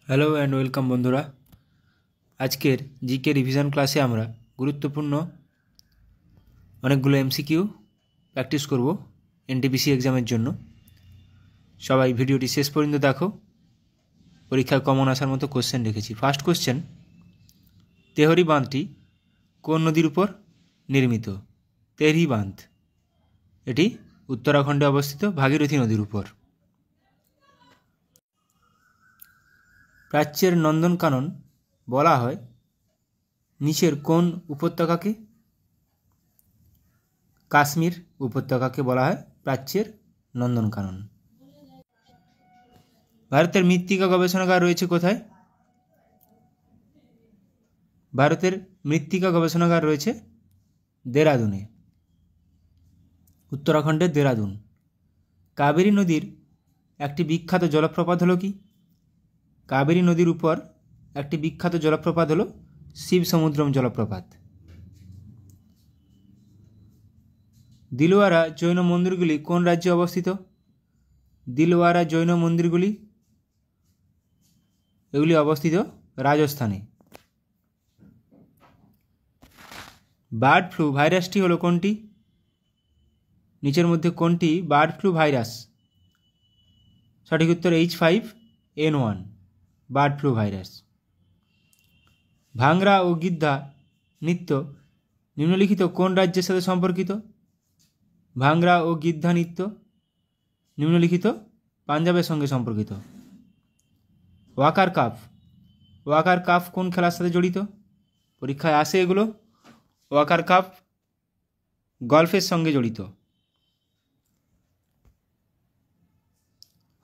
Hello and welcome বন্ধুরা। আজকের GK revision ক্লাসে আমরা গুরুত্বপূর্ণ অনেকগুলো এমসিকিউ প্র্যাকটিস করব এনটিপিসি এক্সামের জন্য। সবাই ভিডিওটি শেষ পর্যন্ত দেখো, পরীক্ষায় কমন আসার মতো কোশ্চেন রেখেছি। ফার্স্ট কোশ্চেন, তেহরি বাঁধটি কোন নদীর উপর নির্মিত? তেহরি বাঁধ এটি উত্তরাখণ্ডে অবস্থিত ভাগীরথী নদীর উপর। প্রাচ্যের নন্দনকানন বলা হয় নিচের কোন উপত্যকাকে? কাশ্মীর উপত্যকাকে বলা হয় প্রাচ্যের নন্দনকানন। ভারতের মৃত্তিকা গবেষণাগার রয়েছে কোথায়? ভারতের মৃত্তিকা গবেষণাগার রয়েছে দেরাদুনে, উত্তরাখণ্ডের দেরাদুন। কাবেরী নদীর একটি বিখ্যাত জলপ্রপাত হলো কি? কাবেরী নদীর উপর একটি বিখ্যাত জলপ্রপাত হলো শিব সমুদ্রম জলপ্রপাত। দিলওয়ারা জৈন মন্দিরগুলি কোন রাজ্যে অবস্থিত? দিলওয়ারা জৈন মন্দিরগুলি এগুলি অবস্থিত রাজস্থানে। বার্ড ফ্লু ভাইরাসটি হলো কোনটি? নিচের মধ্যে কোনটি বার্ড ফ্লু ভাইরাস? সঠিক উত্তর H5N1 bird flu virus. Bhangra ও গিদ্ধা নৃত্য নিম্নলিখিত কোন রাজ্যের সাথে সম্পর্কিত? ভাংরা ও গিদ্ধা নৃত্য নিম্নলিখিত পাঞ্জাবের সঙ্গে সম্পর্কিত। ওয়াকার কাপ কোন খেলার সাথে জড়িত? পরীক্ষায় আসে এগুলো। ওয়াকার কাপ গল্ফের সঙ্গে জড়িত।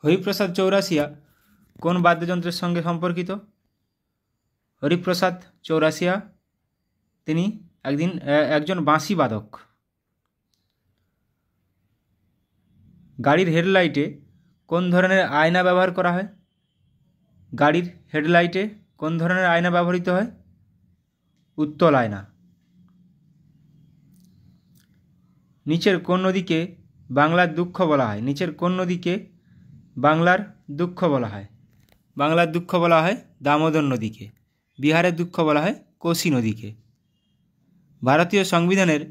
হরিপ্রসাদ চৌরাসিয়া কোন বাদ্যযন্ত্রের সঙ্গে সম্পর্কিত? হরিপ্রসাদ চৌরাসিয়া তিনি একজন বাঁশি বাদক। গাড়ির হেডলাইটে কোন ধরনের আয়না ব্যবহার করা হয়? গাড়ির হেডলাইটে কোন ধরনের আয়না ব্যবহৃত হয়? উত্তল আয়না। নিচের কোন নদীকে বাংলার দুঃখ বলা হয়? নিচের কোন নদীকে বাংলার দুঃখ বলা হয়? বাংলার দুঃখ বলা হয় দামোদর নদীকে। বিহারের দুঃখ বলা হয় কোশি নদীকে। ভারতীয় সংবিধানের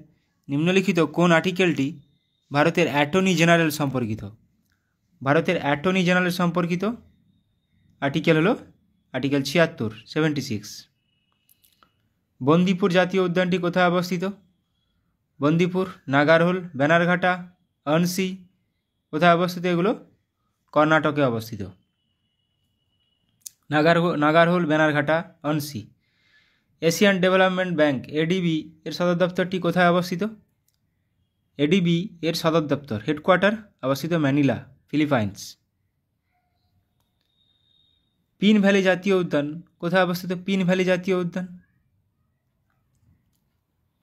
নিম্নলিখিত কোন আর্টিকেলটি ভারতের অ্যাটর্নি জেনারেল সম্পর্কিত? ভারতের অ্যাটর্নি জেনারেল সম্পর্কিত আর্টিকেল হলো আর্টিকেল 76। বন্দিপুর জাতীয় উদ্যানটি কোথায় অবস্থিত? বন্দিপুর, নাগারহোল, ব্যানারঘাটা, অনসি কোথায় অবস্থিত? এগুলো কর্ণাটকে অবস্থিত। Nagarhole, Bannerghatta, Anshi. Asian Development Bank ADB এর সদর দপ্তরটি কোথায় অবস্থিত? এডিবি এর সদর দপ্তর হেডকোয়ার্টার অবস্থিত ম্যানিলা, ফিলিপাইন্স। পিন ভ্যালি জাতীয় উদ্যান কোথায় অবস্থিত? পিন ভ্যালি জাতীয় উদ্যান,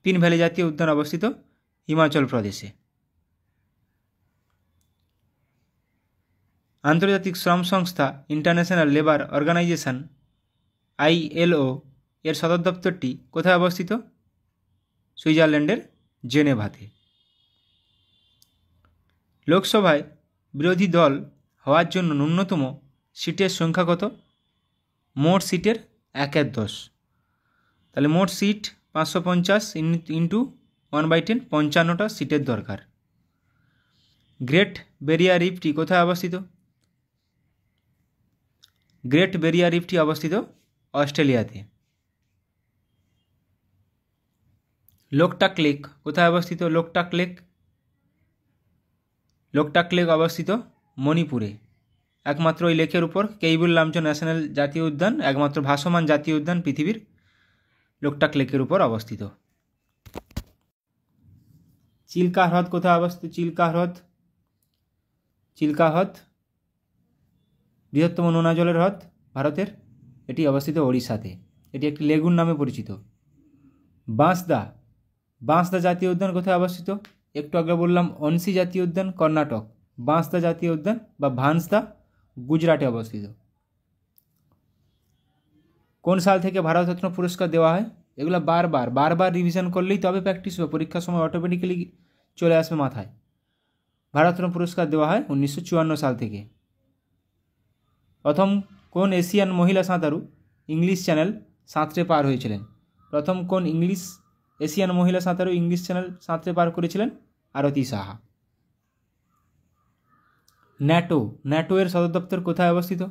পিন ভ্যালি জাতীয় উদ্যান অবস্থিত হিমাচল প্রদেশে। আন্তর্জাতিক শ্রম সংস্থা ইন্টারন্যাশনাল লেবার অর্গানাইজেশন ILO এর সদর দপ্তরটি কোথায় অবস্থিত? সুইজারল্যান্ডের জেনেভাতে। লোকসভায় বিরোধী দল হওয়ার জন্য ন্যূনতম সিটের সংখ্যা কত? মোট সিটের 1/10। তাহলে মোট সিট 550 ইন্টু 1/10, 55টা সিটের দরকার। গ্রেট ব্যারিয়ার রিফটি কোথায় অবস্থিত? গ্রেট ব্যারিয়ার রিফটি অবস্থিত অস্ট্রেলিয়াতে। লোকটাক লেক কোথায় অবস্থিত? লোকটাক লেক অবস্থিত মণিপুরে। একমাত্র ওই লেকের উপর কেইবুল লামচো ন্যাশনাল জাতীয় উদ্যান, একমাত্র ভাসমান জাতীয় উদ্যান পৃথিবীর লোকটাক লেকের উপর অবস্থিত। চিল্কা হ্রদ কোথায় অবস্থিত? চিল্কা হ্রদ বৃহত্তম নোনা জলের হ্রদ ভারতের, এটি অবস্থিত ওড়িশাতে। এটি একটি লেগুন নামে পরিচিত। বাঁসদা জাতীয় উদ্যান কোথায় অবস্থিত? একটু আগে বললাম অনসি জাতীয় উদ্যান কর্ণাটক, বাঁসদা জাতীয় উদ্যান বা ভান্সদা গুজরাটে অবস্থিত। কোন সাল থেকে ভারতরত্ন পুরস্কার দেওয়া হয়? এগুলো বারবার রিভিশন করলেই তবে প্র্যাকটিস হবে, পরীক্ষার সময় অটোমেটিক্যালি চলে আসবে মাথায়। ভারতরত্ন পুরস্কার দেওয়া হয় 1954 সাল থেকে। প্রথম কোন এশিয়ান মহিলা সাঁতারু ইংলিশ চ্যানেল সাঁতরে পার হয়েছিলেন? প্রথম কোন এশিয়ান মহিলা সাঁতারু ইংলিশ চ্যানেল সাঁতরে পার করেছিলেন? আরতি সাহা। ন্যাটো এর সদর দপ্তর কোথায় অবস্থিত?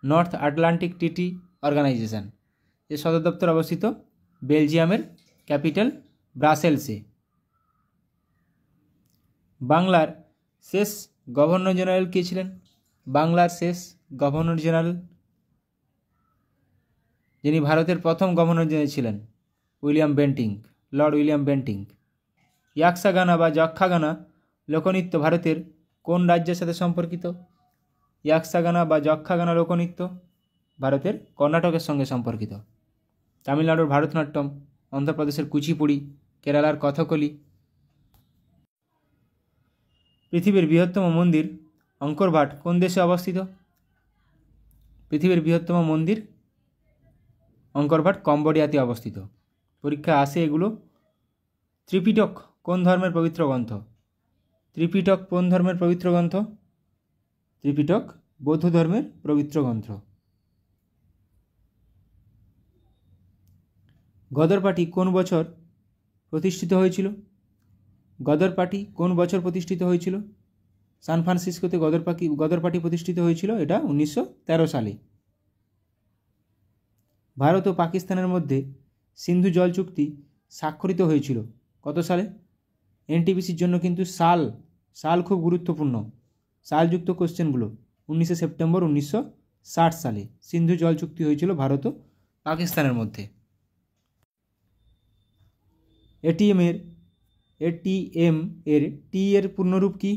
North Atlantic treaty organisation. এর সদর দপ্তর অবস্থিত বেলজিয়ামের ক্যাপিটাল ব্রাসেলসে। বাংলার শেষ গভর্নর জেনারেল কে ছিলেন? বাংলার শেষ গভর্নর জেনারেল, যিনি ভারতের প্রথম গভর্নর জেনারেল ছিলেন, লর্ড উইলিয়াম বেন্টিঙ্ক। ইয়াক্সাগানা বা যক্ষাগানা লোকনৃত্য ভারতের কোন রাজ্যের সাথে সম্পর্কিত? ইয়াক্সাগানা বা যক্ষাগানা লোকনৃত্য ভারতের কর্ণাটকের সঙ্গে সম্পর্কিত। তামিলনাড়ুর ভারতনাট্যম, অন্ধ্রপ্রদেশের কুচিপুড়ি, কেরালার কথকলি। পৃথিবীর বৃহত্তম মন্দির অঙ্করভাট কোন দেশে অবস্থিত? পৃথিবীর বৃহত্তম মন্দির অঙ্করভাট কম্বোডিয়াতে অবস্থিত। পরীক্ষা আসে এগুলো। ত্রিপিটক কোন ধর্মের পবিত্র গ্রন্থ? ত্রিপিটক কোন ধর্মের পবিত্র গ্রন্থ? ত্রিপিটক বৌদ্ধ ধর্মের পবিত্র গ্রন্থ। গদর পার্টি কোন বছর প্রতিষ্ঠিত হয়েছিল? গদর পার্টি কোন বছর প্রতিষ্ঠিত হয়েছিল? সান ফ্রান্সিসকোতে গদর পার্টি প্রতিষ্ঠিত হয়েছিল, এটা 1913 সালে। ভারত ও পাকিস্তানের মধ্যে সিন্ধু জল চুক্তি স্বাক্ষরিত হয়েছিল কত সালে? এনটিপিসির জন্য কিন্তু সাল খুব গুরুত্বপূর্ণ। সালযুক্ত কোশ্চেনগুলো। 19 সেপ্টেম্বর 1960 সালে সিন্ধু জল চুক্তি হয়েছিল ভারত ও পাকিস্তানের মধ্যে। এটিএম এর টি এর পূর্ণরূপ কি?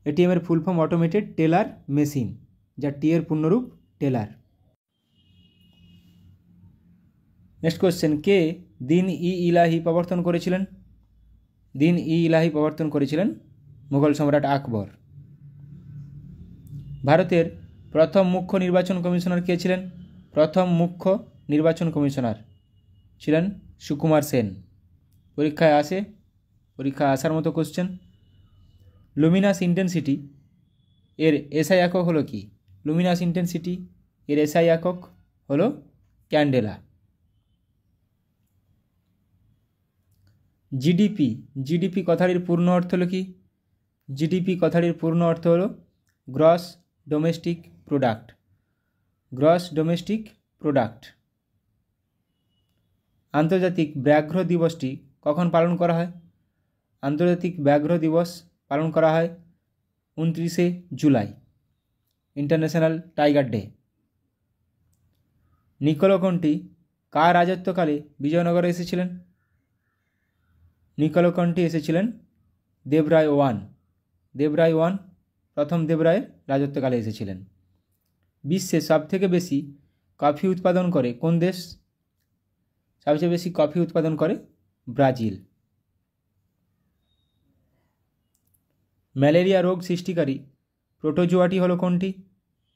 এটিএম এর full form automated teller machine, যা টি এর পূর্ণরূপ টেলার। নেক্সট কোশ্চেন, কে দিন-ই-ইলাহি প্রবর্তন করেছিলেন? দিন-ই-ইলাহি প্রবর্তন করেছিলেন মুঘল সম্রাট আকবর। ভারতের প্রথম মুখ্য নির্বাচন কমিশনার কে ছিলেন? প্রথম মুখ্য নির্বাচন কমিশনার ছিলেন সুকুমার সেন। পরীক্ষায় আসার মতো কোশ্চেন। লুমিনাস ইন্টেন্সিটি এর এসআই একক হলো কি? লুমিনাস ইন্টেন্সিটি এর এসআই একক হলো ক্যান্ডেলা। জিডিপি কথাটির পূর্ণ অর্থ হলো কি? জিডিপি কথাটির পূর্ণ অর্থ হলো গ্রস ডোমেস্টিক প্রোডাক্ট। আন্তর্জাতিক ব্যাঘ্র দিবসটি কখন পালন করা হয়? আন্তর্জাতিক ব্যাঘ্র দিবস পালন করা হয় 29শে জুলাই, ইন্টারন্যাশনাল টাইগার ডে। নিকোলকণ্ঠী কার রাজত্বকালে বিজয়নগরে এসেছিলেন? নিকোলকণ্ঠী এসেছিলেন দেবরায় ওয়ান প্রথম দেবরায়ের রাজত্বকালে এসেছিলেন। বিশ্বে সবথেকে বেশি কফি উৎপাদন করে কোন দেশ? সবচেয়ে বেশি কফি উৎপাদন করে ব্রাজিল। ম্যালেরিয়া রোগ সৃষ্টিকারী প্রোটোজোয়াটি হলো কোনটি?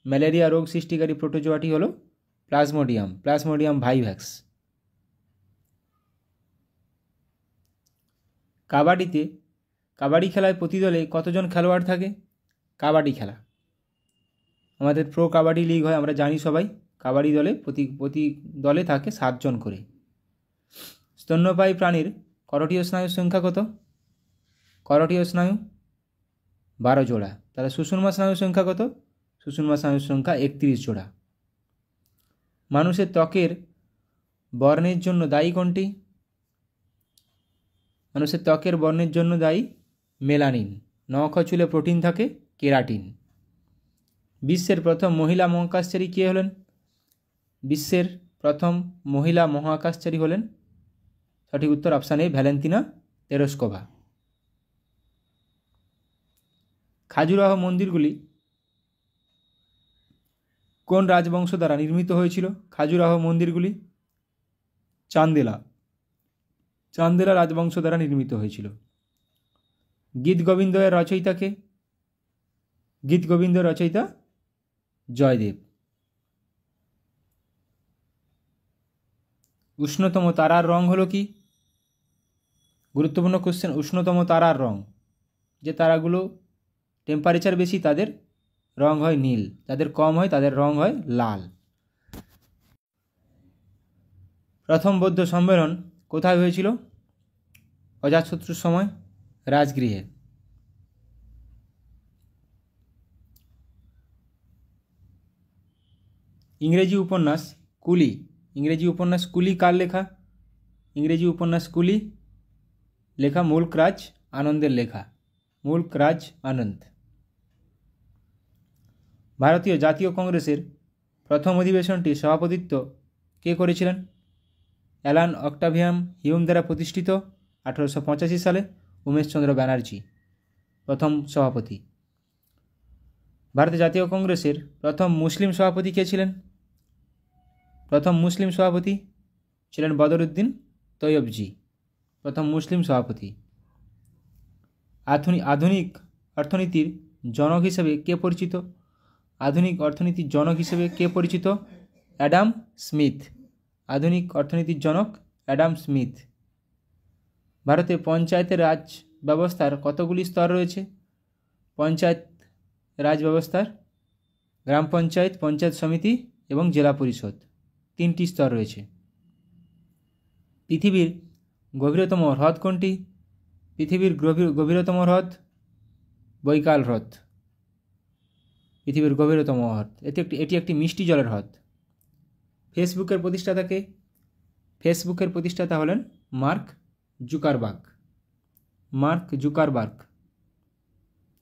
ম্যালেরিয়া রোগ সৃষ্টিকারী প্রোটোজোয়াটি হলো প্লাজমোডিয়াম ভাইভ্যাক্স। কাবাডি খেলায় প্রতি দলে কতজন খেলোয়াড় থাকে? কাবাডি খেলা আমাদের প্রো কাবাডি লিগ হয়, আমরা জানি সবাই। কাবাডি দলে প্রতি দলে থাকে 7 জন করে। স্তন্যপায়ী প্রাণীর করোটীয় স্নায়ুর সংখ্যা কত? করোটীয় স্নায়ু 12 জোড়া। তাহলে সুষুম্না স্নায়ুর সংখ্যা কত? সুষুম্না স্নায়ুর সংখ্যা 31 জোড়া। মানুষের ত্বকের বর্ণের জন্য দায়ী কোনটি? মানুষের ত্বকের বর্ণের জন্য দায়ী মেলানিন। নখ ও চুলে প্রোটিন থাকে কেরাটিন। বিশ্বের প্রথম মহিলা মহাকাশচারী কে হলেন? বিশ্বের প্রথম মহিলা মহাকাশচারী হলেন, সঠিক উত্তর option A, Valentina Tereshkova. Khajuraho মন্দিরগুলি কোন রাজবংশ দ্বারা নির্মিত হয়েছিল? খাজুরাহো মন্দিরগুলি চান্দেলা রাজবংশ দ্বারা নির্মিত হয়েছিল। গীত গোবিন্দ এর রচয়িতা কে? গীত গোবিন্দ রচয়িতা জয়দেব। উষ্ণতম তারার রং হলো কি? গুরুত্বপূর্ণ কোশ্চেন। উষ্ণতম তারার রং, যে তারাগুলো টেম্পারেচার বেশি তাদের রং হয় নীল, যাদের কম হয় তাদের রং হয় লাল। প্রথম বৌদ্ধ সম্মেলন কোথায় হয়েছিল? অজাতশত্রুর সময় রাজগৃহে। ইংরেজি উপন্যাস কুলি, ইংরেজি উপন্যাস কুলি কার লেখা? ইংরেজি উপন্যাস কুলি লেখা মুল্ক রাজ আনন্দের লেখা, মুল্ক রাজ আনন্দ। ভারতীয় জাতীয় কংগ্রেসের প্রথম অধিবেশনটি সভাপতিত্ব কে করেছিলেন? অ্যালান অক্টাভিয়াম হিউম দ্বারা প্রতিষ্ঠিত 1885 সালে উমেশচন্দ্র ব্যানার্জি প্রথম সভাপতি। ভারতের জাতীয় কংগ্রেসের প্রথম মুসলিম সভাপতি কে ছিলেন? প্রথম মুসলিম সভাপতি ছিলেন বদরুদ্দিন তৈয়বজি, প্রথম মুসলিম সভাপতি। আধুনিক অর্থনীতির জনক হিসেবে কে পরিচিত? আধুনিক অর্থনীতির জনক হিসেবে কে পরিচিত? অ্যাডাম স্মিথ, আধুনিক অর্থনীতির জনক অ্যাডাম স্মিথ। ভারতে পঞ্চায়েতের রাজ ব্যবস্থার কতগুলি স্তর রয়েছে? পঞ্চায়েত রাজ ব্যবস্থার গ্রাম পঞ্চায়েত, পঞ্চায়েত সমিতি এবং জেলা পরিষদ, 3টি স্তর রয়েছে। পৃথিবীর গভীরতম হ্রদ কোনটি? পৃথিবীর গভীরতম হ্রদ বৈকাল হ্রদ, পৃথিবীর গভীরতম হ্রদ। এটি একটি মিষ্টি জলের হ্রদ। ফেসবুকের প্রতিষ্ঠাতা কে? ফেসবুকের প্রতিষ্ঠাতা হলেন মার্ক জুকারবার্গ, মার্ক জুকারবার্গ,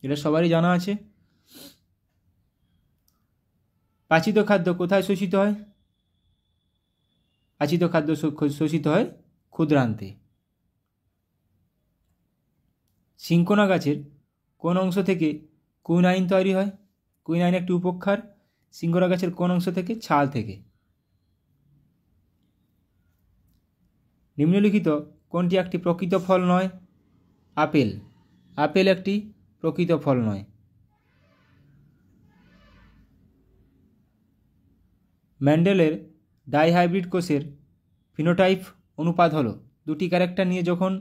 এটা সবারই জানা আছে। পাচিত খাদ্য কোথায় শোষিত হয়? পাচিত খাদ্য শোষিত হয় ক্ষুদ্রান্তে। সিঙ্কোনা গাছের কোন অংশ থেকে কুইনাইন তৈরি হয়? কুইনাইন একটি উপক্ষার। সিঙ্কোনা গাছের কোন অংশ থেকে? ছাল থেকে। নিম্নলিখিত কোনটি একটি প্রকৃত ফল নয়? আপেল, আপেল একটি প্রকৃত ফল নয়। ম্যান্ডেলের ডাইহাইব্রিড কোষের ফিনোটাইপ অনুপাত হলো, দুটি ক্যারেক্টার নিয়ে যখন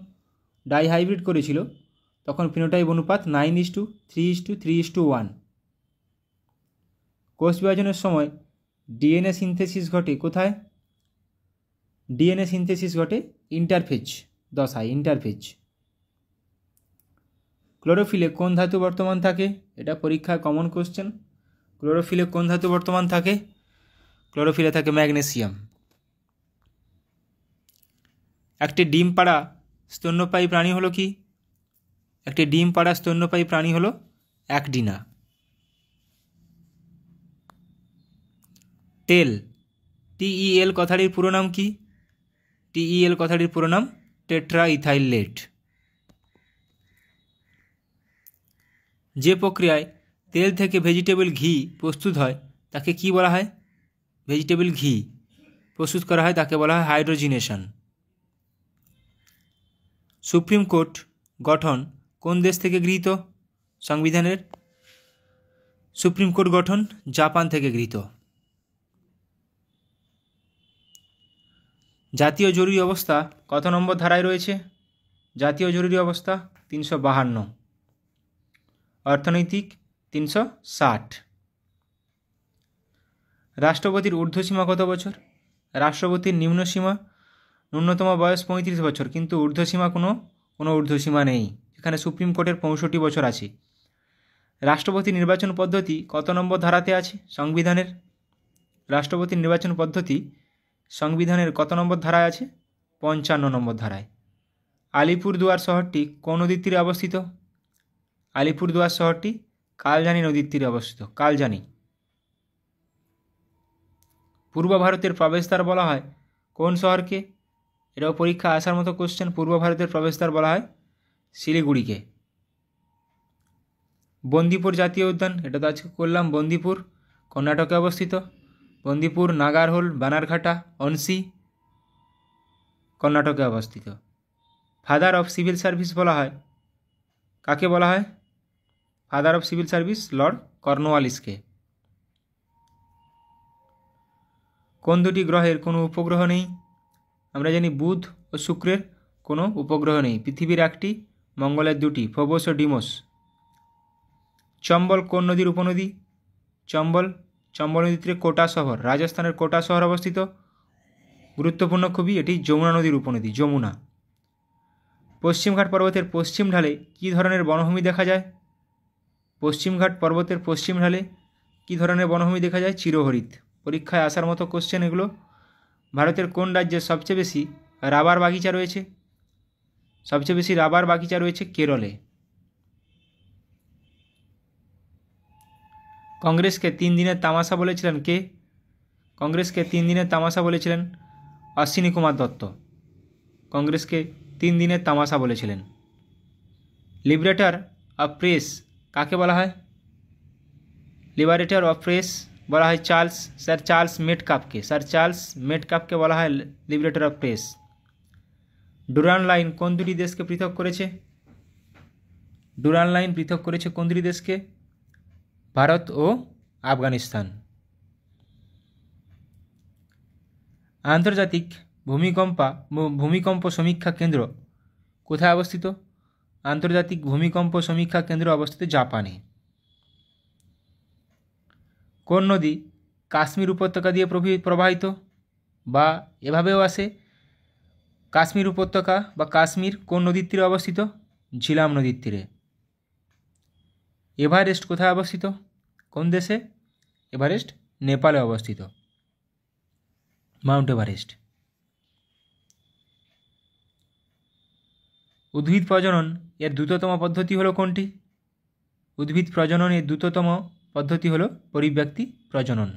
ডাইহাইব্রিড করেছিল তখন ফিনোটাইপ অনুপাত 9:3:3:1। কোষ বিভাজনের সময় ডিএনএ সিনথেসিস ঘটে কোথায়? ডিএনএ সিনথেসিস ঘটে ইন্টারফেজ দশায়, ইন্টারফেজ। ক্লোরোফিলে কোন ধাতু বর্তমান থাকে? এটা পরীক্ষায় কমন কোশ্চেন। ক্লোরোফিলে কোন ধাতু বর্তমান থাকে? ক্লোরোফিলে থাকে ম্যাগনেসিয়াম। একটি ডিম পাড়া স্তন্যপায়ী প্রাণী হলো কি? একটি ডিম পাড়া স্তন্যপায়ী প্রাণী হলো অ্যাকডিনা। টেল, TEL কথাটির পুরো নাম কি? TEL কথাটির পুরো নাম টেট্রা ইথাইল লেড। যে প্রক্রিয়ায় তেল থেকে ভেজিটেবল ঘি প্রস্তুত হয় তাকে কি বলা হয়? ভেজিটেবল ঘি প্রস্তুত করা হয় তাকে বলা হয় হাইড্রোজিনেশন। সুপ্রিম কোর্ট গঠন কোন দেশ থেকে গৃহীত? সংবিধানের সুপ্রিম কোর্ট গঠন জাপান থেকে গৃহীত। জাতীয় জরুরি অবস্থা কত নম্বর ধারায় রয়েছে? জাতীয় জরুরি অবস্থা 352। অর্থনৈতিক 360। রাষ্ট্রপতির ঊর্ধ্বসীমা কত বছর? রাষ্ট্রপতির নিম্নসীমা ন্যূনতম বয়স 35 বছর, কিন্তু ঊর্ধ্বসীমা কোনো ঊর্ধ্বসীমা নেই, এখানে সুপ্রিম কোর্টের 65 বছর আছে। রাষ্ট্রপতি নির্বাচন পদ্ধতি কত নম্বর ধারাতে আছে সংবিধানের? রাষ্ট্রপতি নির্বাচন পদ্ধতি সংবিধানের কত নম্বর ধারায় আছে? 55 নম্বর ধারায়। আলিপুরদুয়ার শহরটি কোন নদীর তীরে অবস্থিত? আলিপুরদুয়ার শহরটি কালজানি নদীর তীরে অবস্থিত, কালজানি। পূর্ব ভারতের প্রবেশদ্বার বলা হয় কোন শহরকে? এটাও পরীক্ষা আসার মতো কোশ্চেন। পূর্ব ভারতের প্রবেশদ্বার বলা হয় শিলিগুড়িকে। বন্দিপুর জাতীয় উদ্যান, এটা তো আজকে করলাম, বন্দিপুর কর্ণাটকে অবস্থিত। বন্দিপুর, নাগারহোল, বানারঘাটা, অনসি কর্ণাটকে অবস্থিত। ফাদার অফ সিভিল সার্ভিস বলা হয় কাকে বলা হয়? Father of civil service lord কর্নওয়ালিসকে। কোন দুটি গ্রহের কোনো উপগ্রহ নেই? আমরা জানি বুধ ও শুক্রের কোনো উপগ্রহ নেই। পৃথিবীর একটি, মঙ্গলের দুটি, ফোবস ও ডিমোস। চম্বল কোন নদীর উপনদী? চম্বল, চম্বল নদীর তীরে কোটা শহর, রাজস্থানের কোটা শহর অবস্থিত, গুরুত্বপূর্ণ খুবই, এটি যমুনা নদীর উপনদী, যমুনা। পশ্চিমঘাট পর্বতের পশ্চিম ঢালে কী ধরনের বনভূমি দেখা যায়? পশ্চিমঘাট পর্বতের পশ্চিম ঢালে কী ধরনের বনভূমি দেখা যায়? চিরহরিৎ। পরীক্ষায় আসার মতো কোশ্চেন এগুলো। ভারতের কোন রাজ্যে সবচেয়ে বেশি রাবার বাগিচা রয়েছে? সবচেয়ে বেশি রাবার বাগিচা রয়েছে কেরলে। কংগ্রেসকে 3 দিনের তামাশা বলেছিলেন কে? কংগ্রেসকে 3 দিনের তামাশা বলেছিলেন অশ্বিনী কুমার দত্ত। কংগ্রেসকে 3 দিনের তামাশা বলেছিলেন। লিবারেটর অফ প্রেস কাকে বলা হয়? লিবারেটর অফ প্রেস বলা হয় স্যার চার্লস মেটকাফকে। স্যার চার্লস মেটকাফকে বলা হয় liberator of press. Durand line কোন দুটি দেশকে পৃথক করেছে? ডুরান্ড লাইন পৃথক করেছে কোন দুটি দেশকে? ভারত ও আফগানিস্তান। আন্তর্জাতিক ভূমিকম্প সমীক্ষা কেন্দ্র কোথায় অবস্থিত? আন্তর্জাতিক ভূমিকম্প সমীক্ষা কেন্দ্র অবস্থিত জাপানে। কোন নদী কাশ্মীর উপত্যকা দিয়ে প্রবাহিত? বা এভাবেও আসে, কাশ্মীর উপত্যকা বা কাশ্মীর কোন নদীর তীরে অবস্থিত? ঝিলাম নদীর তীরে। এভারেস্ট কোথায় অবস্থিত? কোন দেশে? এভারেস্ট নেপালে অবস্থিত, মাউন্ট এভারেস্ট। উদ্ভিদ প্রজনন এর দ্রুততম পদ্ধতি হলো কোনটি? উদ্ভিদ প্রজননের দ্রুততম পদ্ধতি হলো পরিব্যক্তি প্রজনন।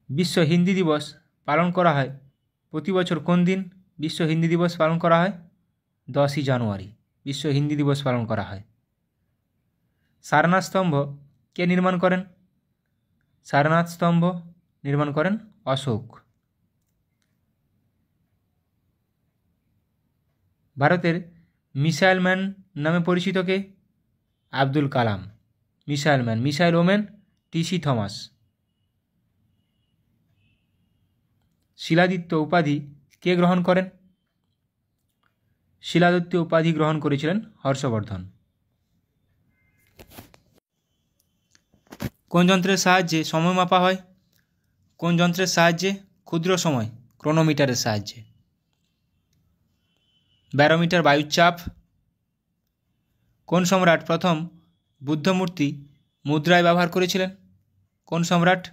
বিশ্ব হিন্দি দিবস পালন করা হয় প্রতি বছর কোন দিন? বিশ্ব হিন্দি দিবস পালন করা হয় 10ই জানুয়ারি। বিশ্ব হিন্দি দিবস পালন করা হয়। সারনাথ স্তম্ভ কে নির্মাণ করেন? সারনাথ স্তম্ভ নির্মাণ করেন অশোক। ভারতের মিসাইল ম্যান নামে পরিচিত কে? Abdul Kalam. Missile man, missile woman TC. Thomas. Shiladitya উপাধি কে গ্রহণ করেন? শিলাদিত্য উপাধি গ্রহণ করেছিলেন হর্ষবর্ধন। কোন যন্ত্রের সাহায্যে সময় মাপা হয়? কোন যন্ত্রের সাহায্যে? ক্ষুদ্র সময়, ক্রোনোমিটারের সাহায্যে। ব্যারোমিটার বায়ুর চাপ। কোন সম্রাট প্রথম বুদ্ধমূর্তি মুদ্রায় ব্যবহার করেছিলেন? কোন সম্রাট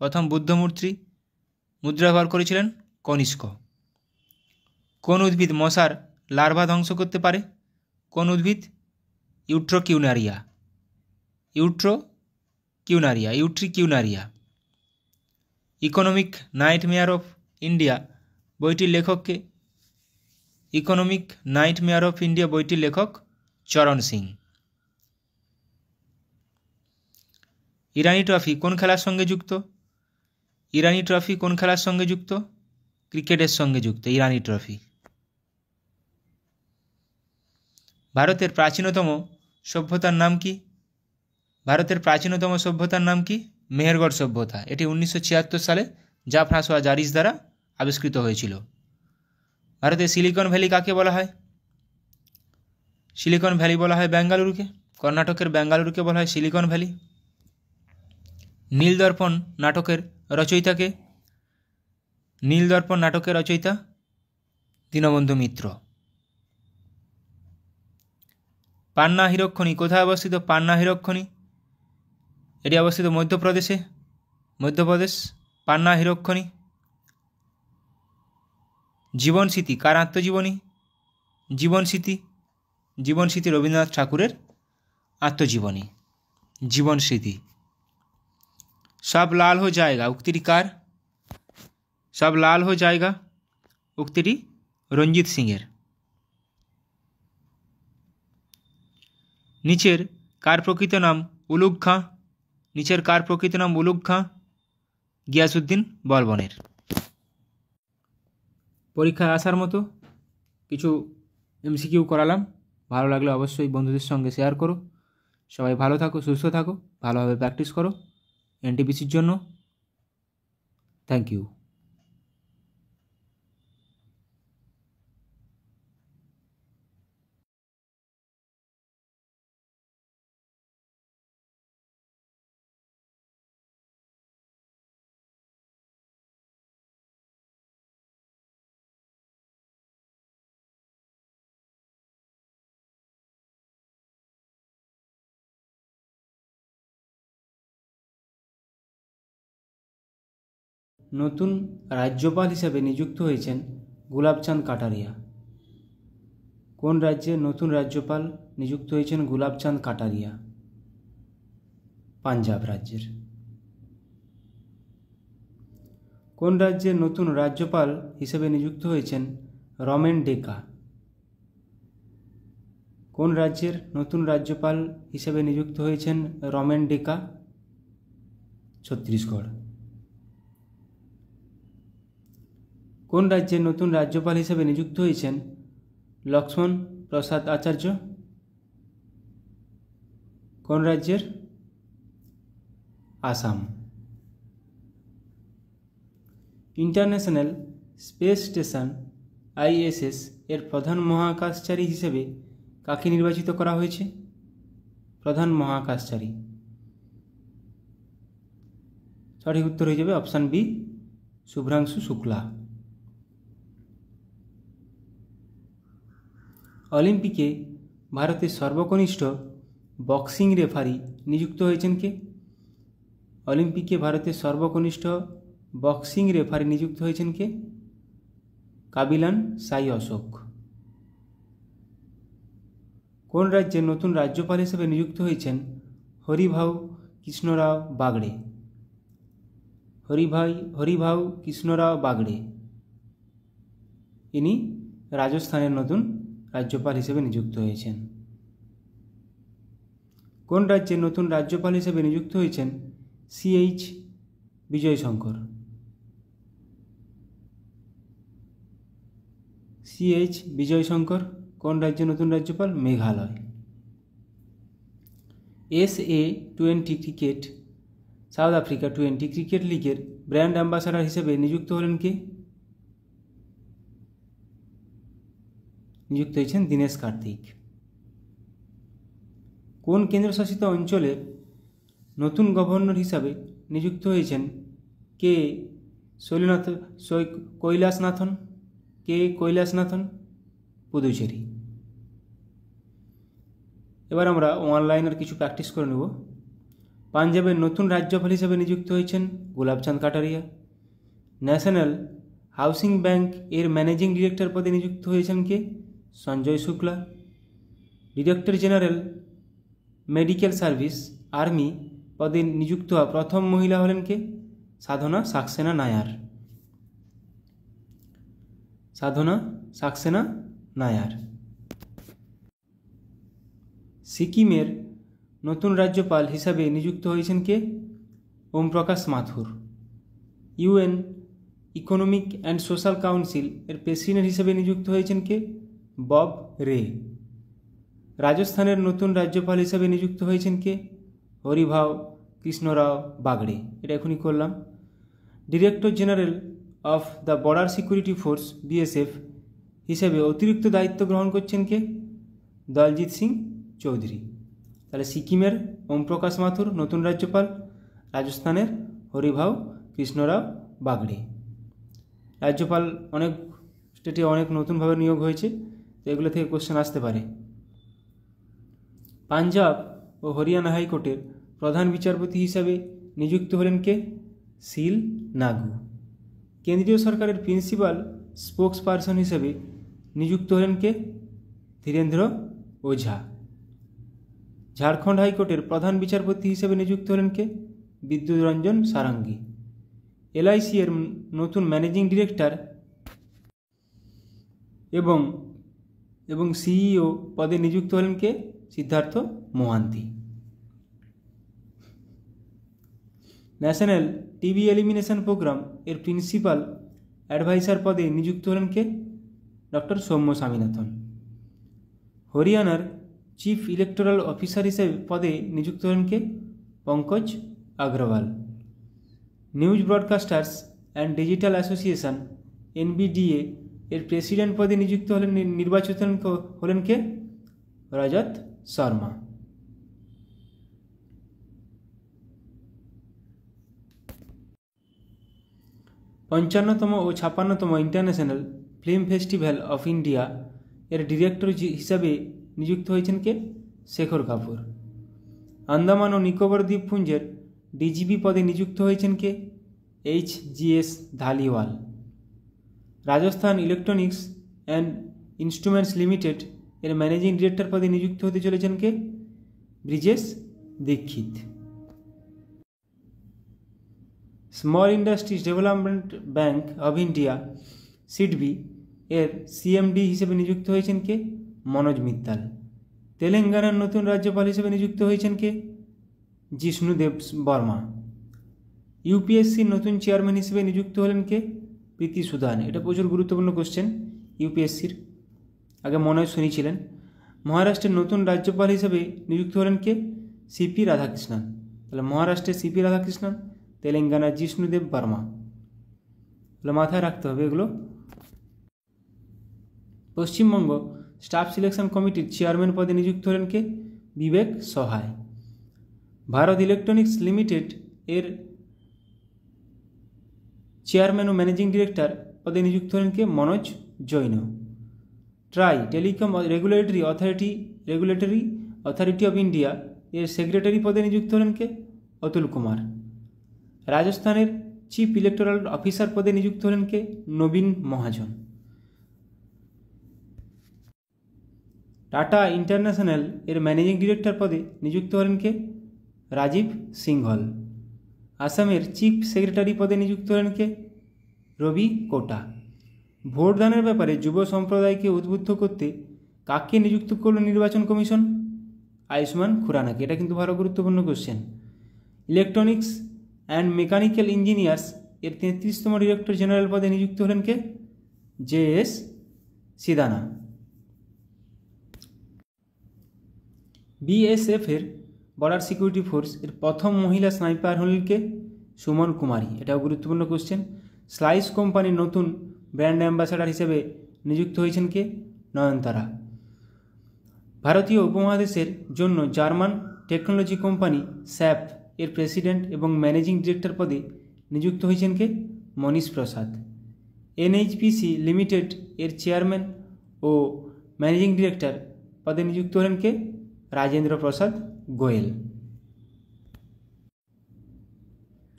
প্রথম বুদ্ধমূর্তি মুদ্রা ব্যবহার করেছিলেন? কনিষ্ক। কোন উদ্ভিদ মশার লার্ভা ধ্বংস করতে পারে? কোন উদ্ভিদ? ইউট্রিকিউনারিয়া। ইকোনমিক নাইটমেয়ার অফ ইন্ডিয়া বইটির লেখককে? ইকোনমিক নাইটমেয়ার অফ ইন্ডিয়া বইটির লেখক চরণ সিং। ইরানি ট্রফি কোন খেলার সঙ্গে যুক্ত? ইরানি ট্রফি কোন খেলার সঙ্গে যুক্ত? ক্রিকেটের সঙ্গে যুক্ত ইরানি ট্রফি। ভারতের প্রাচীনতম সভ্যতার নাম কি? ভারতের প্রাচীনতম সভ্যতার নাম কি? মেহেরগড় সভ্যতা। এটি 1976 সালে ফ্রাঁসোয়া জারিস দ্বারা আবিষ্কৃত হয়েছিল। ভারতের সিলিকন ভ্যালি কাকে বলা হয়? সিলিকন ভ্যালি বলা হয় বেঙ্গালুরুকে। কর্ণাটকের বেঙ্গালুরুকে বলা হয় সিলিকন ভ্যালি। নীলদর্পণ নাটকের রচয়িতাকে? নীলদর্পণ নাটকের রচয়িতা দীনবন্ধু মিত্র। পান্না হীরকখনি কোথায় অবস্থিত? পান্না হীরকখনি এটি অবস্থিত মধ্যপ্রদেশে। পান্না হীরকখনি। জীবনস্মৃতি কার আত্মজীবনী? জীবনস্মৃতি রবীন্দ্রনাথ ঠাকুরের আত্মজীবনী জীবনস্মৃতি। সব লাল হো জায়গা উক্তিটি কার? সব লাল হো জায়গা উক্তিটি রঞ্জিত সিংয়ের। নিচের কার প্রকৃত নাম উলুগ খাঁ? গিয়াসউদ্দিন বলবনের। পরীক্ষায় আসার মতো কিছু এমসিকিউ করালাম। ভালো লাগলে অবশ্যই বন্ধুদের সঙ্গে শেয়ার করো। সবাই ভালো থাকো, সুস্থ থাকো, ভালোভাবে প্র্যাকটিস করো এনটিপিসির জন্য। Thank you. নতুন রাজ্যপাল হিসেবে নিযুক্ত হয়েছেন গুলাবচাঁদ কাটারিয়া? কোন রাজ্যের নতুন রাজ্যপাল নিযুক্ত হয়েছেন গুলাবচাঁদ কাটারিয়া? পাঞ্জাব রাজ্যের। কোন রাজ্যের নতুন রাজ্যপাল হিসেবে নিযুক্ত হয়েছেন রমেন ডেকা? কোন রাজ্যের নতুন রাজ্যপাল হিসেবে নিযুক্ত হয়েছেন রমেন ডেকা? ছত্তিশগড়। কোন রাজ্যের নতুন রাজ্যপাল হিসেবে নিযুক্ত হয়েছেন লক্ষ্মণ প্রসাদ আচার্য? কোন রাজ্যের? Assam. International space station ISS এর প্রধান মহাকাশচারী হিসেবে কাকে নির্বাচিত করা হয়েছে? প্রধান মহাকাশচারী। সঠিক উত্তর হয়ে যাবে অপশান বি, শুভ্রাংশু শুক্লা। অলিম্পিকে ভারতের সর্বকনিষ্ঠ বক্সিং রেফারি নিযুক্ত হয়েছেন কে? অলিম্পিকে ভারতের সর্বকনিষ্ঠ বক্সিং রেফারি নিযুক্ত হয়েছেন কে? কাবিলান সাই অশোক। কোন রাজ্যের নতুন রাজ্যপাল হিসেবে নিযুক্ত হয়েছেন হরিভাউ কৃষ্ণরাও বাগড়ে? হরিভাউ কৃষ্ণরাও বাগড়ে ইনি রাজস্থানের নতুন রাজ্যপাল হিসেবে নিযুক্ত হয়েছেন। কোন রাজ্যের নতুন রাজ্যপাল হিসেবে নিযুক্ত হয়েছেন CH বিজয়শঙ্কর? CH বিজয়শঙ্কর কোন রাজ্যের নতুন রাজ্যপাল? Meghalaya. SA-20 cricket south Africa 20 cricket লিগের ব্র্যান্ড অ্যাম্বাসাডার হিসেবে নিযুক্ত হলেন কে? নিযুক্ত হয়েছেন দীনেশ কার্তিক। কোন কেন্দ্রশাসিত অঞ্চলের নতুন গভর্নর হিসাবে নিযুক্ত হয়েছেন কে কৈলাসনাথন? পুদুচেরি। এবার আমরা অনলাইনের কিছু প্র্যাকটিস করে নেব। পাঞ্জাবের নতুন রাজ্যপাল হিসেবে নিযুক্ত হয়েছেন Gulabchand Kataria. National housing bank এর ম্যানেজিং ডিরেক্টর পদে নিযুক্ত হয়েছেন কে? Sanjay Shukla. Director general medical service army পদে নিযুক্ত হওয়া প্রথম মহিলা হলেন কে? সাধনা সাক্সেনা নায়ার। সাধনা সাক্সেনা নায়ার। সিকিমের নতুন রাজ্যপাল হিসাবে নিযুক্ত হয়েছেন কে? ওম প্রকাশ মাথুর। UN economic and social council এর প্রেসিডেন্ট হিসেবে নিযুক্ত হয়েছেন কে? বব রে। রাজস্থানের নতুন রাজ্যপাল হিসেবে নিযুক্ত হয়েছেন কে? হরিভাউ কৃষ্ণরাও বাগড়ে। এটা এখনই করলাম। Director general of the border security force BSF হিসেবে অতিরিক্ত দায়িত্ব গ্রহণ করছেন কে? দলজিৎ সিং চৌধুরী। তাহলে সিকিমের ওম প্রকাশ মাথুর নতুন রাজ্যপাল, রাজস্থানের হরিভাউ কৃষ্ণরাও বাগড়ে। রাজ্যপাল অনেক স্টেটে অনেক নতুনভাবে নিয়োগ হয়েছে, তো এগুলো থেকে কোশ্চেন আসতে পারে। পাঞ্জাব ও হরিয়ানা হাইকোর্টের প্রধান বিচারপতি হিসাবে নিযুক্ত হলেন কে? শিল নাগু। কেন্দ্রীয় সরকারের প্রিন্সিপাল স্পোক্স পারসন হিসেবে নিযুক্ত হলেন কে? ধীরেন্দ্র ওঝা। ঝাড়খণ্ড হাইকোর্টের প্রধান বিচারপতি হিসেবে নিযুক্ত হলেন কে? বিদ্যুৎ রঞ্জন সারাঙ্গী। LIC এর নতুন ম্যানেজিং ডিরেক্টর এবং CEO পদে নিযুক্ত হলেন কে? Siddharth Mohanty. National TB elimination programme এর প্রিন্সিপাল অ্যাডভাইসার পদে নিযুক্ত হলেন কে? ডক্টর সৌম্য স্বামীনাথন। হরিয়ানার চিফ ইলেকটোরাল অফিসার হিসেবে পদে নিযুক্ত হলেন কে? Pankaj Agarwal. News broadcasters and digital association NBDA এর প্রেসিডেন্ট পদে নিযুক্ত নির্বাচিত হলেন কে? রজত শর্মা। পঞ্চান্নতম ও 56তম international film festival of India এর ডিরেক্টর হিসাবে নিযুক্ত হয়েছেন কে? শেখর কাপুর। আন্দামান ও নিকোবর দ্বীপপুঞ্জের DGP পদে নিযুক্ত হয়েছেন কে? HGS Dhaliwal. Rajasthan electronics and instruments limited এর ম্যানেজিং ডিরেক্টর পদে নিযুক্ত হতে চলেছেন কে? Brijesh Dikshit. Small industries development bank of India SIDBI এর CMD হিসেবে নিযুক্ত হয়েছেন কে? মনোজ মিত্তাল। তেলেঙ্গানার নতুন রাজ্যপাল হিসেবে নিযুক্ত হয়েছেন কে? জিষ্ণুদেব বর্মা। ইউপিএসসির নতুন চেয়ারম্যান হিসেবে নিযুক্ত হলেন কে? প্রীতি সুদান। এটা প্রচুর গুরুত্বপূর্ণ কোশ্চেন ইউপিএসসির, আগে মনে হয় শুনেছিলেন। মহারাষ্ট্রের নতুন রাজ্যপাল হিসেবে নিযুক্ত হলেন কে? সিপি রাধাকৃষ্ণন। তাহলে মহারাষ্ট্রের সিপি রাধাকৃষ্ণন, তেলেঙ্গানার জিষ্ণুদেব বর্মা। তাহলে মাথায় রাখতে হবে এগুলো। পশ্চিমবঙ্গ স্টাফ সিলেকশন কমিটির চেয়ারম্যান পদে নিযুক্ত হলেন কে? বিবেক সহায়। ভারত ইলেকট্রনিক্স লিমিটেড এর চেয়ারম্যান ও ম্যানেজিং ডিরেক্টর পদে নিযুক্ত হলেন কে? Manoj Jain. TRAI telecom regulatory authority of India এর সেক্রেটারি পদে নিযুক্ত হলেন কে? অতুল কুমার। রাজস্থানের চিফ ইলেকটোরাল অফিসার পদে নিযুক্ত হলেন কে? নবীন মহাজন। টাটা ইন্টারন্যাশনাল এর ম্যানেজিং ডিরেক্টর পদে নিযুক্ত হলেন কে? রাজীব সিংহল। আসামের চিফ সেক্রেটারি পদে নিযুক্ত হলেন কে? রবি কোটা। ভোটদানের ব্যাপারে যুব সম্প্রদায়কে উদ্বুদ্ধ করতে কাকে নিযুক্ত করল নির্বাচন কমিশন? আয়ুষ্মান খুরানাকে। এটা কিন্তু ভালো গুরুত্বপূর্ণ question. Electronics and mechanical engineers এর 33তম ডিরেক্টর জেনারেল পদে নিযুক্ত হলেন কে? JS সিদানা। BSF এর বর্ডার সিকিউরিটি ফোর্স এর প্রথম মহিলা স্নাইপার হলেন কে? সুমন কুমারী। এটাও গুরুত্বপূর্ণ কোশ্চেন। স্লাইস কোম্পানির নতুন ব্র্যান্ড অ্যাম্বাসাডার হিসেবে নিযুক্ত হয়েছেন কে? নয়নতারা। ভারতীয় উপমহাদেশের জন্য জার্মান টেকনোলজি কোম্পানি স্যাপ এর প্রেসিডেন্ট এবং ম্যানেজিং ডিরেক্টর পদে নিযুক্ত হয়েছেন কে? মনীশ প্রসাদ। NHPC লিমিটেড এর চেয়ারম্যান ও ম্যানেজিং ডিরেক্টর পদে নিযুক্ত হলেন কে? রাজেন্দ্র প্রসাদ গোয়েল।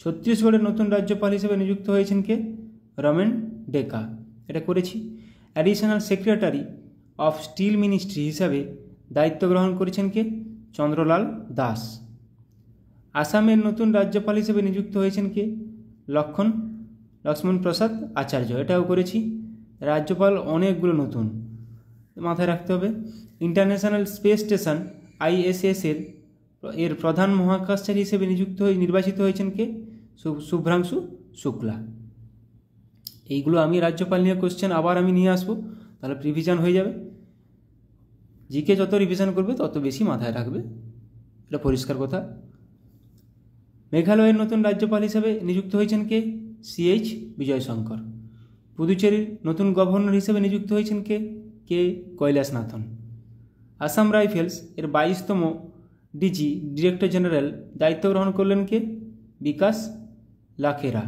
ছত্তিশগড়ের নতুন রাজ্যপাল হিসেবে নিযুক্ত হয়েছেন কে? রমেন ডেকা। এটা করেছি। Additional secretary of steel ministry হিসাবে দায়িত্ব গ্রহণ করেছেন কে? চন্দ্রলাল দাস। আসামের নতুন রাজ্যপাল হিসেবে নিযুক্ত হয়েছেন কে? লক্ষ্মণ প্রসাদ আচার্য। এটাও করেছি। রাজ্যপাল অনেকগুলো নতুন, মাথায় রাখতে হবে। ইন্টারন্যাশনাল স্পেস স্টেশন ISS এর প্রধান মহাকাশচারী হিসেবে নির্বাচিত হয়েছেন কে? শুভ্রাংশু শুক্লা। এইগুলো আমি রাজ্যপাল নিয়ে কোশ্চেন আবার আমি নিয়ে আসবো, তাহলে রিভিশন হয়ে যাবে। জিকে যত রিভিশন করবে তত বেশি মাথায় রাখবে, এটা পরিষ্কার কথা। মেঘালয়ের নতুন রাজ্যপাল হিসেবে নিযুক্ত হয়েছেন কে? CH বিজয়শঙ্কর। পুদুচেরির নতুন গভর্নর হিসেবে নিযুক্ত হয়েছেন কে? কৈলাসনাথন। আসাম রাইফেলস এর 22তম ডিরেক্টর জেনারেল দায়িত্ব গ্রহণ করলেন কে? Vikas Lakhera.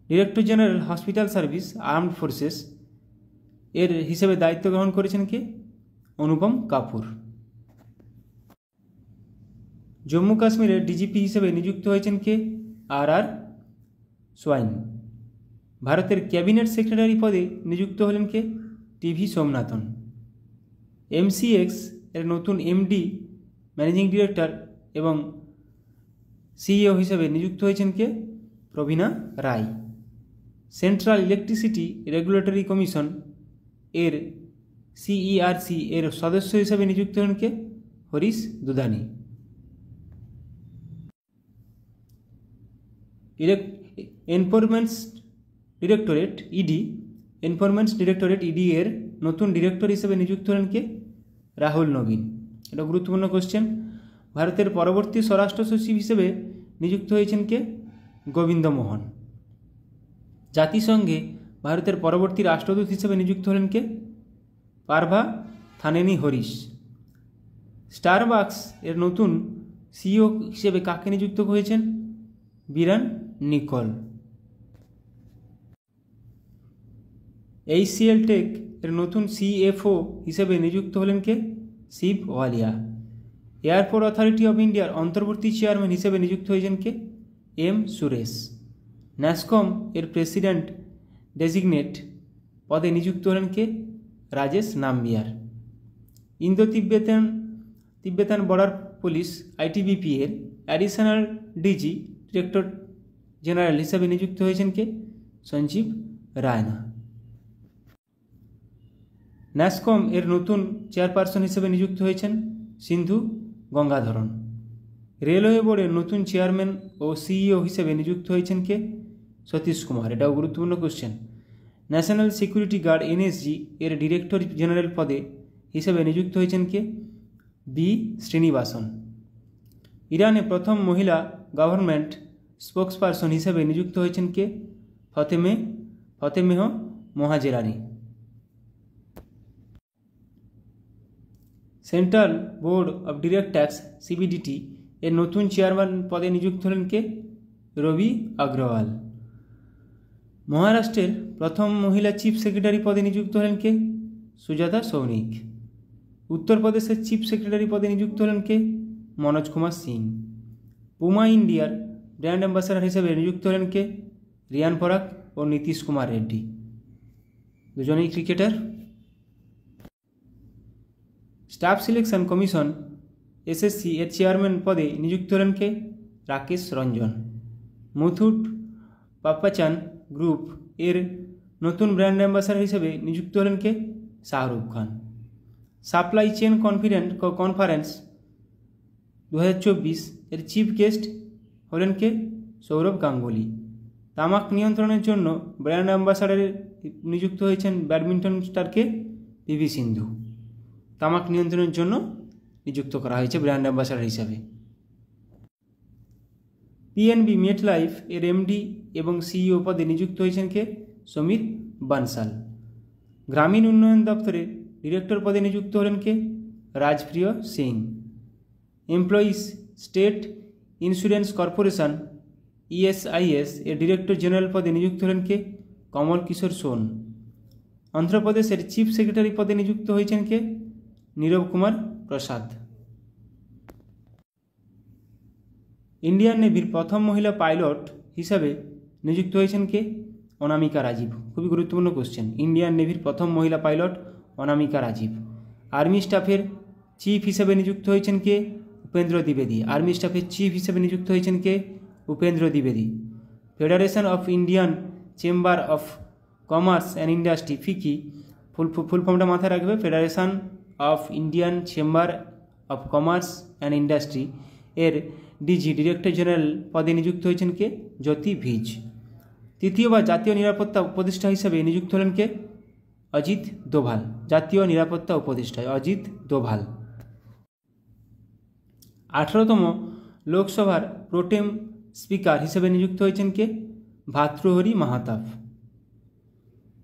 Director general hospital service armed forces এর হিসেবে দায়িত্ব গ্রহণ করেছেন কে? অনুপম কাপুর। জম্মু কাশ্মীরের DGP হিসেবে নিযুক্ত হয়েছেন কে? RR swine. ভারতের ক্যাবিনেট সেক্রেটারি পদে নিযুক্ত হলেন কে? TV সোমনাথন। MCX এর নতুন MD ম্যানেজিং ডিরেক্টর এবং CEO হিসেবে নিযুক্ত হয়েছেন কে? প্রবীণা রায়। সেন্ট্রাল ইলেকট্রিসিটি রেগুলেটরি কমিশন এর CERC এর সদস্য হিসেবে নিযুক্ত হলেন কে? হরিশ দুধানি। এনফোর্সমেন্ট ডিরেক্টরেট ED এর নতুন ডিরেক্টর হিসেবে নিযুক্ত হলেন কে? রাহুল নবীন। এটা গুরুত্বপূর্ণ কোশ্চেন। ভারতের পরবর্তী স্বরাষ্ট্র সচিব হিসেবে নিযুক্ত হয়েছেন কে? গোবিন্দ মোহন। জাতিসংঘে ভারতের পরবর্তী রাষ্ট্রদূত হিসেবে নিযুক্ত হলেন কে? পার্ভা থানেনি হরিশ। স্টারবাকস এর নতুন CEO হিসেবে কাকে নিযুক্ত হয়েছেন? বিরান নিকল। HCL টেক এর নতুন CFO হিসেবে নিযুক্ত হলেন কে? শিব ওয়ালিয়া। এয়ারপোর্ট অথরিটি অফ ইন্ডিয়ার অন্তর্বর্তী চেয়ারম্যান হিসেবে নিযুক্ত হয়েছেন কে? M সুরেশ। ন্যাসকম এর প্রেসিডেন্ট ডেজিগনেট পদে নিযুক্ত হলেন কে? Rajesh Nambiar. Indo Tibetan border police ITBP এর অ্যাডিশনাল ডিজি ডিরেক্টর জেনারেল হিসেবে নিযুক্ত হয়েছেন কে? সঞ্জীব রায়না। ন্যাসকম এর নতুন চেয়ারপারসন হিসেবে নিযুক্ত হয়েছেন সিন্ধু গঙ্গাধরন। রেলওয়ে বোর্ডের নতুন চেয়ারম্যান ও CEO হিসেবে নিযুক্ত হয়েছেন কে? সতীশ কুমার। এটাও গুরুত্বপূর্ণ question. National security guard NSG এর ডিরেক্টর জেনারেল পদে হিসেবে নিযুক্ত হয়েছেন কে? B শ্রীনিবাসন। ইরানে প্রথম মহিলা গভর্নমেন্ট স্পোকসপারসন হিসেবে নিযুক্ত হয়েছেন কে? Fatemeh Mohajerani. Central board of direct tax CBDT এর নতুন চেয়ারম্যান পদে নিযুক্ত হলেন কে? রবি অগ্রওয়াল। মহারাষ্ট্রের প্রথম মহিলা চিফ সেক্রেটারি পদে নিযুক্ত হলেন কে? সুজাতা সৌনিক। উত্তরপ্রদেশের চিফ সেক্রেটারি পদে নিযুক্ত হলেন কে? মনোজ কুমার সিং। পুমা ইন্ডিয়ার ব্র্যান্ড অ্যাম্বাসাডার হিসেবে নিযুক্ত হলেন কে? রিয়ান পরাগ ও নীতিশ কুমার রেড্ডি, দুজনেই cricketer. Staff selection commission SSC এর চেয়ারম্যান পদে নিযুক্ত হলেন কে? রাকেশ রঞ্জন। মুথুট পাপ্পাচান গ্রুপ এর নতুন ব্র্যান্ড অ্যাম্বাসাডার হিসেবে নিযুক্ত হলেন কে? Shahrukh Khan. Supply chain conference 2024 এর চিফ গেস্ট হলেন কে? সৌরভ গাঙ্গুলি। তামাক নিয়ন্ত্রণের জন্য ব্র্যান্ড অ্যাম্বাসাডারে নিযুক্ত হয়েছেন ব্যাডমিন্টন স্টারকে PV সিন্ধু। তামাক নিয়ন্ত্রণের জন্য নিযুক্ত করা হয়েছে ব্র্যান্ড অ্যাম্বাসাডার হিসাবে। PNB মেটলাইফ এর MD এবং CEO পদে নিযুক্ত হয়েছেন কে? সমীর বানসাল। গ্রামীণ উন্নয়ন দপ্তরে ডিরেক্টর পদে নিযুক্ত হলেন কে? Rajpriya Singh. Employees state insurance corporation ESIS এর ডিরেক্টর জেনারেল পদে নিযুক্ত হলেন কে? কমল কিশোর সোন। অন্ধ্রপ্রদেশের চিফ সেক্রেটারি পদে নিযুক্ত হয়েছেন কে? নীরব কুমার প্রসাদ। ইন্ডিয়ান নেভির প্রথম মহিলা পাইলট হিসাবে নিযুক্ত হয়েছেন কে? অনামিকা রাজীব। খুবই গুরুত্বপূর্ণ কোশ্চেন। ইন্ডিয়ান নেভির প্রথম মহিলা পাইলট অনামিকা রাজীব। আর্মি স্টাফের চিফ হিসেবে নিযুক্ত হয়েছেন কে? উপেন্দ্র দ্বিবেদী। আর্মি স্টাফের চিফ হিসেবে নিযুক্ত হয়েছেন কে? উপেন্দ্র দ্বিবেদী। Federation of Indian chamber of commerce and industry FICCI full ফর্মটা মাথায় রাখবে। Federation of Indian chamber of commerce and industry এর DG ডিরেক্টর জেনারেল পদে নিযুক্ত হয়েছেন কে? জ্যোতি ভিজ। তৃতীয়বার জাতীয় নিরাপত্তা উপদেষ্টা হিসেবে নিযুক্ত হলেন কে? অজিত দোভাল। জাতীয় নিরাপত্তা উপদেষ্টায় অজিত দোভাল। 18তম লোকসভার প্রোটেম স্পিকার হিসেবে নিযুক্ত হয়েছেন কে? ভাতৃহরি মাহাতাব।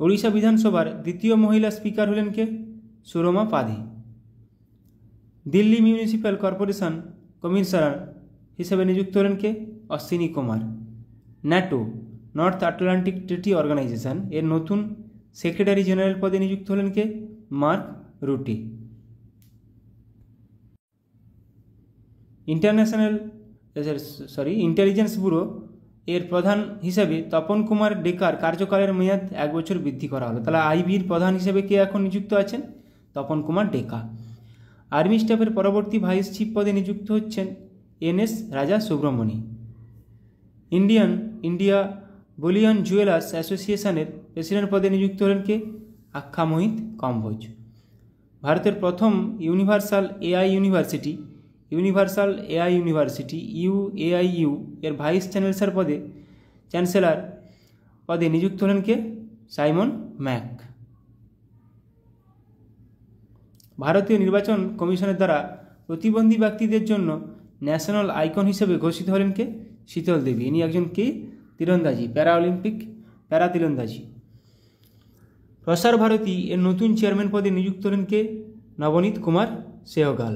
ওড়িশা বিধানসভার দ্বিতীয় মহিলা স্পিকার হলেন কে? Surma Padhi. Delhi municipal corporation commissioner হিসেবে নিযুক্ত হলেন কে? Ashwini Kumar. NATO north Atlantic treaty organisation এর নতুন সেক্রেটারি জেনারেল পদে নিযুক্ত হলেন কে? Mark Rutte. ইন্টেলিজেন্স ব্যুরো এর প্রধান হিসেবে তপন কুমার ডেকার কার্যকালের মেয়াদ 1 বছর বৃদ্ধি করা হলো। তাহলে IBর প্রধান হিসেবে কে এখন নিযুক্ত আছেন? তপন কুমার ডেকা। আর্মি স্টাফের পরবর্তী ভাইস চিফ পদে নিযুক্ত হচ্ছেন NS রাজা সুব্রমণি। ইন্ডিয়া বুলিয়ন জুয়েলার্স অ্যাসোসিয়েশনের প্রেসিডেন্ট পদে নিযুক্ত হলেন কে? আখ্যা মোহিত কম্বোজ। ভারতের প্রথম ইউনিভার্সাল AI ইউনিভার্সিটি UAIU এর ভাইস চ্যান্সেলর পদে নিযুক্ত হলেন কে? Simon Mac. ভারতীয় নির্বাচন কমিশনের দ্বারা প্রতিবন্ধী ব্যক্তিদের জন্য ন্যাশনাল আইকন হিসেবে ঘোষিত হলেন কে? শীতল দেবী। ইনি একজন কে? তীরন্দাজি, প্যারা তীরন্দাজি। প্রসার ভারতী এর নতুন চেয়ারম্যান পদে নিযুক্ত হলেন কে? নবনীত কুমার সেহগাল।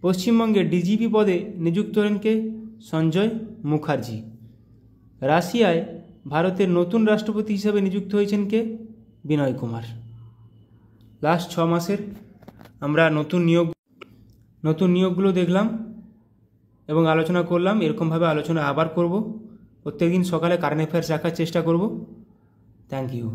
পশ্চিমবঙ্গের DGP পদে নিযুক্ত হলেন কে? সঞ্জয় মুখার্জি। রাশিয়ায় ভারতের নতুন রাষ্ট্রপতি হিসেবে নিযুক্ত হয়েছেন কে? বিনয় কুমার। লাস্ট 6 মাসের আমরা নতুন নিয়োগগুলো দেখলাম এবং আলোচনা করলাম। এরকমভাবে আলোচনা আবার করব। প্রত্যেকদিন সকালে কারেন্ট অ্যাফেয়ার্স রাখার চেষ্টা করব। Thank you.